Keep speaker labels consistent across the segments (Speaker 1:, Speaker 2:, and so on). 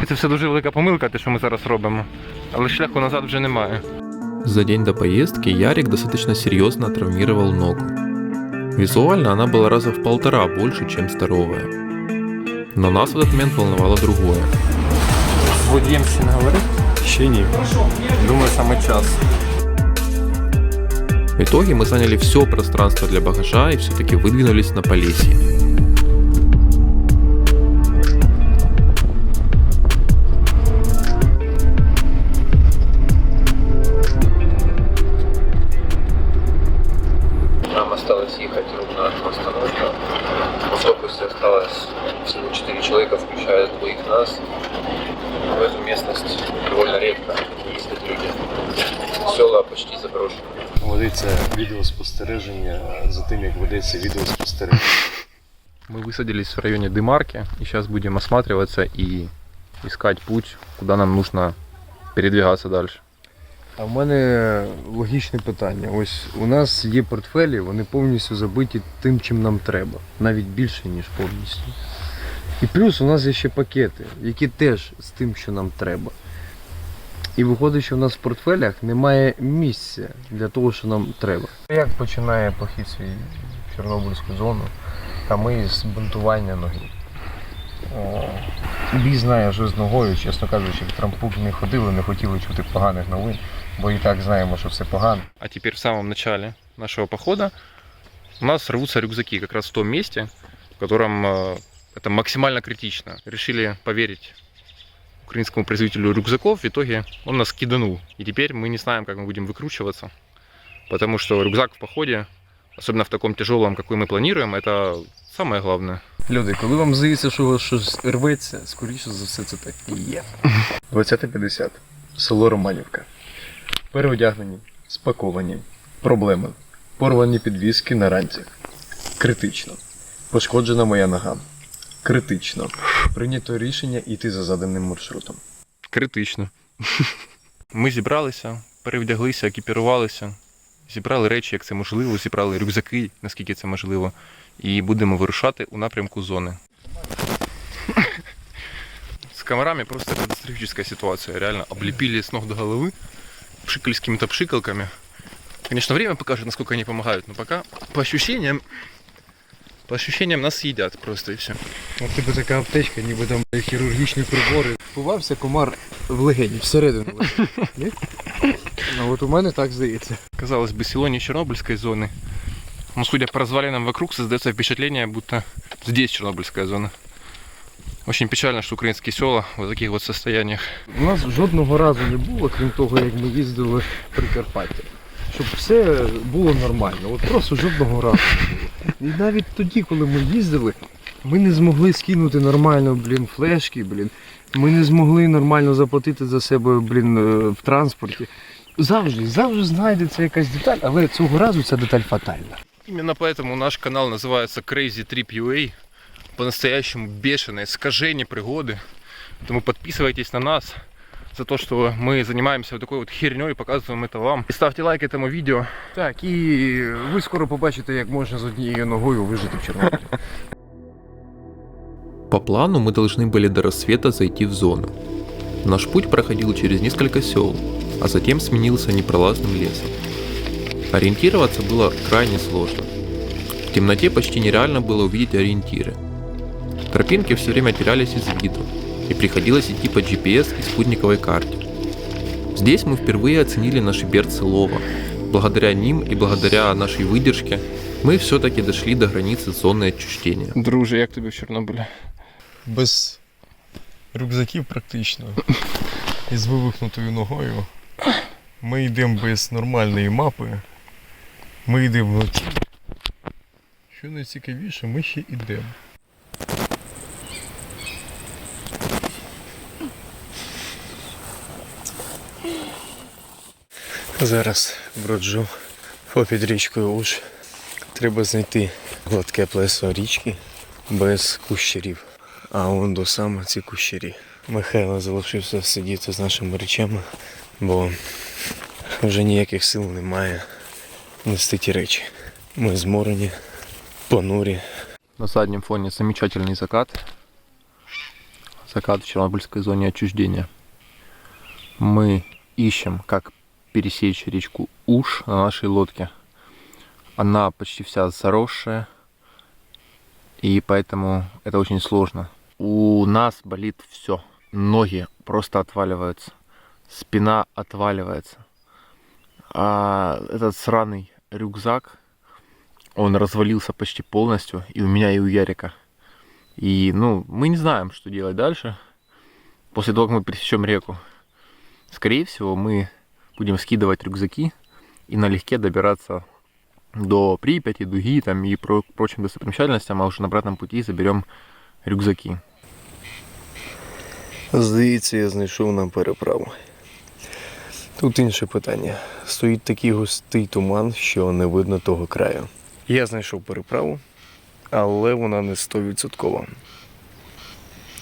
Speaker 1: Це все дуже велика помилка, те, що ми зараз робимо. Але шляху назад вже немає.
Speaker 2: За день до поездки Ярик достаточно серьезно травмировал ногу. Визуально она была раза в 1,5 больше, чем здоровая. Но нас в этот момент волновало другое.
Speaker 1: З водієм ще не говорить?
Speaker 3: Ще ні.
Speaker 1: Думаю, саме час.
Speaker 2: В итоге мы заняли все пространство для багажа и все-таки выдвинулись на Полесье.
Speaker 1: Нам осталось ехать ровно одну остановку. В автобусе осталось всего 4 человека, включая двоих нас. В эту местность довольно редко ездят люди. Села почти заброшены.
Speaker 3: Ведеться відеоспостереження за тим, як ведеться відеоспостереження.
Speaker 1: Мы высадились в районе Дымарки и сейчас будем осматриваться и искать путь, куда нам нужно передвигаться дальше.
Speaker 4: А в мене логічне питання. Ось у нас є портфелі, вони повністю забиті тим, чим нам треба. Навіть більше, ніж повністю. І плюс у нас є ще пакети, які теж з тим, що нам треба. І виходить, що у нас в портфелях немає місця для того, що нам треба. Як починає похід свій в Чорнобильську зону, а ми з бунтування ноги. Бій знає, що з ногою, чесно кажучи, в трампук не ходили, не хотіли чути поганих новин, бо і так знаємо, що все погано.
Speaker 1: А теперь в самом начале нашего похода у нас рвутся рюкзаки как раз в том месте, в котором это максимально критично. Решили поверить украинскому производителю рюкзаков, в итоге он нас киданул. И теперь мы не знаем, как мы будем выкручиваться, потому что рюкзак в походе, особенно в таком тяжелом, какой мы планируем, это самое главное.
Speaker 4: Люди, коли вам здається, що у вас щось рветься, скоріше за все це так і є. 20:50. Село Романівка. Переодягнені, спаковані, проблеми. Порвані підвіски на ранцях. Критично. Пошкоджена моя нога. Критично. Прийнято рішення йти за заданим маршрутом.
Speaker 1: Критично. Ми зібралися, перевдяглися, екіпірувалися, зібрали речі, як це можливо, зібрали рюкзаки, наскільки це можливо, і будемо вирушати у напрямку зони. С комарами просто катастрофическая ситуация, реально облепили с ног до головы, пшикали с какими-то пшикалками. Конечно, время покажет, насколько они помогают, но пока по ощущениям нас съедят просто и все.
Speaker 4: У тебе така аптечка, ніби там хірургічні прибори. Ховався комар в легені, всередину легені. А от у мене так здається.
Speaker 1: Казалось бы, село не Чернобыльской зоны, но судя по развалинам вокруг, создается впечатление, будто здесь Чернобыльская зона. Очень печально, что украинские села в таких вот состояниях.
Speaker 4: У нас жодного разу не було, крім того, як ми їздили в Прикарпаття. Щоб все було нормально. От просто жодного разу не було. І навіть тоді, коли ми їздили, ми не змогли скинути нормально, флешки, Ми не змогли нормально заплатити за себе, в транспорті. Завжди знайдеться якась деталь, але цього разу ця деталь фатальна.
Speaker 1: Именно поэтому наш канал называется Crazy Trip UA. По-настоящему бешеные, скажения пригоды. Поэтому подписывайтесь на нас за то, что мы занимаемся вот такой вот херней и показываем это вам. И ставьте лайк этому видео.
Speaker 4: Так, і ви скоро побачите, як можна з однією ногою вижити в Чорнобилі.
Speaker 2: По плану мы должны были до рассвета зайти в зону. Наш путь проходил через несколько сел, а затем сменился непролазным лесом. Ориентироваться было крайне сложно. В темноте почти нереально было увидеть ориентиры. Тропинки все время терялись из виду, и приходилось идти по GPS и спутниковой карте. Здесь мы впервые оценили наши берцы лова. Благодаря ним и благодаря нашей выдержке мы все-таки дошли до границы зоны отчуждения.
Speaker 1: Друже, як тобі в Чорнобилі?
Speaker 3: Без рюкзаків практично. І з вивихнутою ногою. Ми йдемо без нормальної мапи. Ми йдемо вночі. Що найцікавіше, ми ще йдемо. Зараз броджу попід річкою Уж. Треба знайти гладке плесо річки без кущерів. А вон до саме ці кущері. Михайло залишився сидіти з нашими речами, бо вже ніяких сил немає нести ті речі. Ми зморені, понурі.
Speaker 1: На заднем фоне замечательный закат.
Speaker 2: закат в Чернобыльской зоне отчуждения. Мы ищем, как пересечь речку Уж на нашей лодке. Она почти вся заросшая, и поэтому это очень сложно. У нас болит все. Ноги просто отваливаются, спина отваливается. А этот сраный рюкзак, он развалился почти полностью, и у меня, и у Ярика. И, мы не знаем, что делать дальше. После того, как мы пересечем реку, скорее всего, мы будем скидывать рюкзаки и налегке добираться до Припяти, Дуги там, и прочим достопримечательностям, а уже на обратном пути заберем рюкзаки.
Speaker 3: Здається, я знайшов нам переправу. Тут інше питання. Стоїть такий густий туман, що не видно того краю. Я знайшов переправу, але вона не 100%.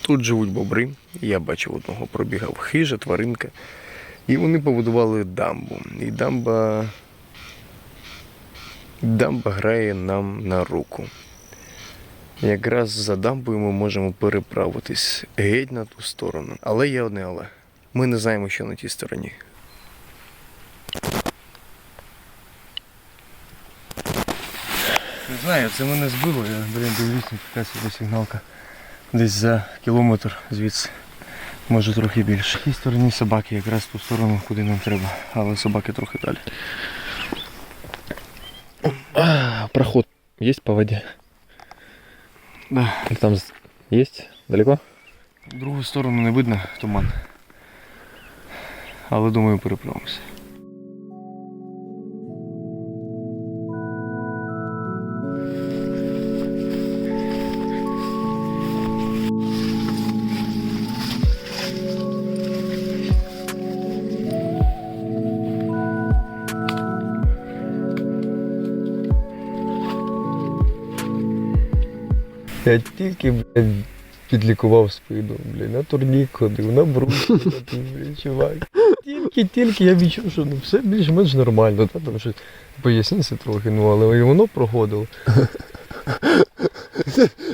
Speaker 3: Тут живуть бобри, я бачив одного, пробігав хижа, тваринка. І вони побудували дамбу. І дамба грає нам на руку. Якраз за дамбою ми можемо переправитись геть на ту сторону. Але є одне але. Ми не знаємо, що на тій стороні. Не знаю, це мене збило. Я, дивлюсь, така собі сигналка. Десь за кілометр звідси. Може трохи більше. В тій стороні собаки, якраз в ту сторону, куди нам треба. Але собаки трохи далі.
Speaker 1: Проход есть по воде?
Speaker 3: Да.
Speaker 1: Там есть? Далеко?
Speaker 3: Другу сторону не видно, туман. Але думаю, переправимося.
Speaker 4: Я тільки, підлікував спину, на турнік ходив, на брусі ходив, чувак. Тільки я відчув, що все більш-менш нормально, там щось поясніться трохи, але і воно проходило.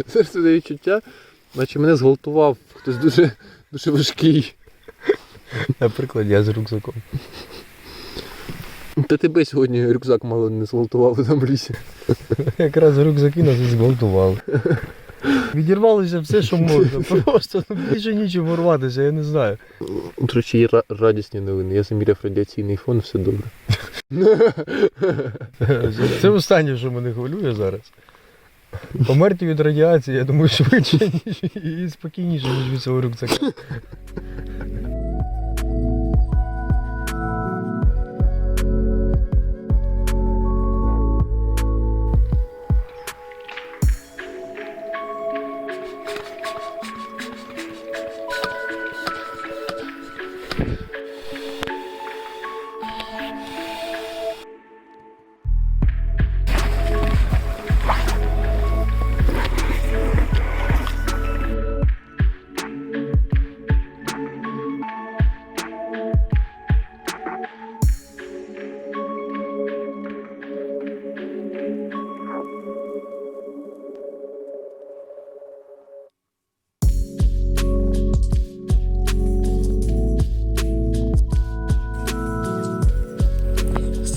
Speaker 1: Зараз це відчуття, наче мене зґвалтував хтось дуже важкий.
Speaker 4: Наприклад, я з рюкзаком.
Speaker 1: Та тебе сьогодні рюкзак мало не зґвалтував там в лісі.
Speaker 4: Якраз рюкзаки нас і зґвалтували. Відірвалося все, що можна. Просто більше нічого рватися, я не знаю.
Speaker 1: До речі, є радісні новини. Я заміряв радіаційний фон, все добре.
Speaker 4: Це останнє, що мене хвилює зараз. Померти від радіації, я думаю, швидше і спокійніше, ніж від цього рюкзака.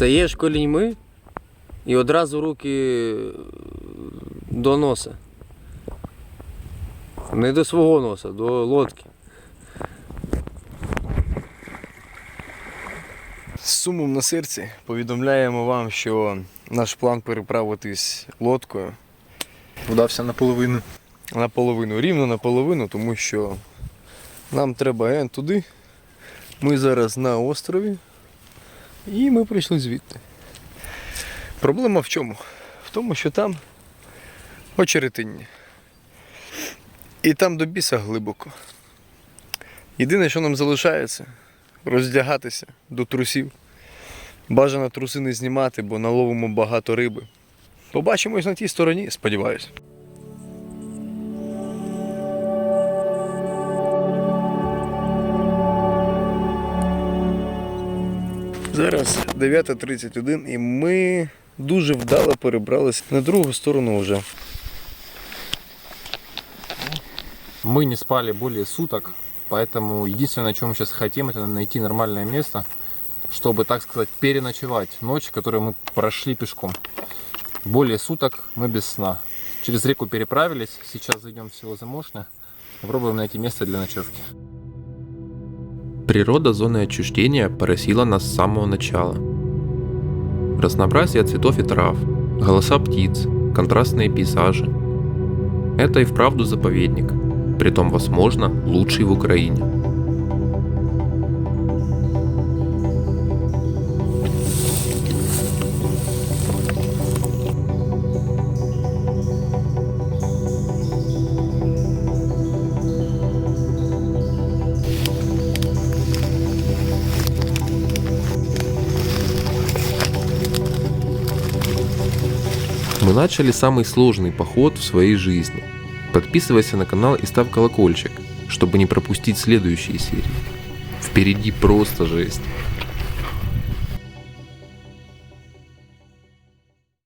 Speaker 5: Стаєш коліньми і одразу руки до носа. Не до свого носа, до лодки.
Speaker 3: З сумом на серці повідомляємо вам, що наш план переправитись лодкою
Speaker 1: Вдався наполовину.
Speaker 3: наполовину, рівно наполовину, тому що нам треба туди. Ми зараз на острові і ми прийшли звідти. Проблема в чому? В тому, що там очеретиння. І там до біса глибоко. Єдине, що нам залишається, роздягатися до трусів. Бажано труси не знімати, бо наловимо багато риби. Побачимось на тій стороні, сподіваюся. Зараз 9:31 і ми дуже вдало перебралися на другу сторону вже.
Speaker 1: Мы не спали более суток, поэтому единственное, чем мы сейчас хотим, это найти нормальное место, чтобы, так сказать, переночевать ночь, которую мы прошли пешком. Более суток мы без сна. Через реку переправились, сейчас зайдем в село Замошное, попробуем найти место для ночевки.
Speaker 2: Природа зоны отчуждения поразила нас с самого начала. Разнообразие цветов и трав, голоса птиц, контрастные пейзажи. Это и вправду заповедник, притом, возможно, лучший в Украине. Мы начали самый сложный поход в своей жизни. Подписывайся на канал и ставь колокольчик, чтобы не пропустить следующие серии. Впереди просто жесть.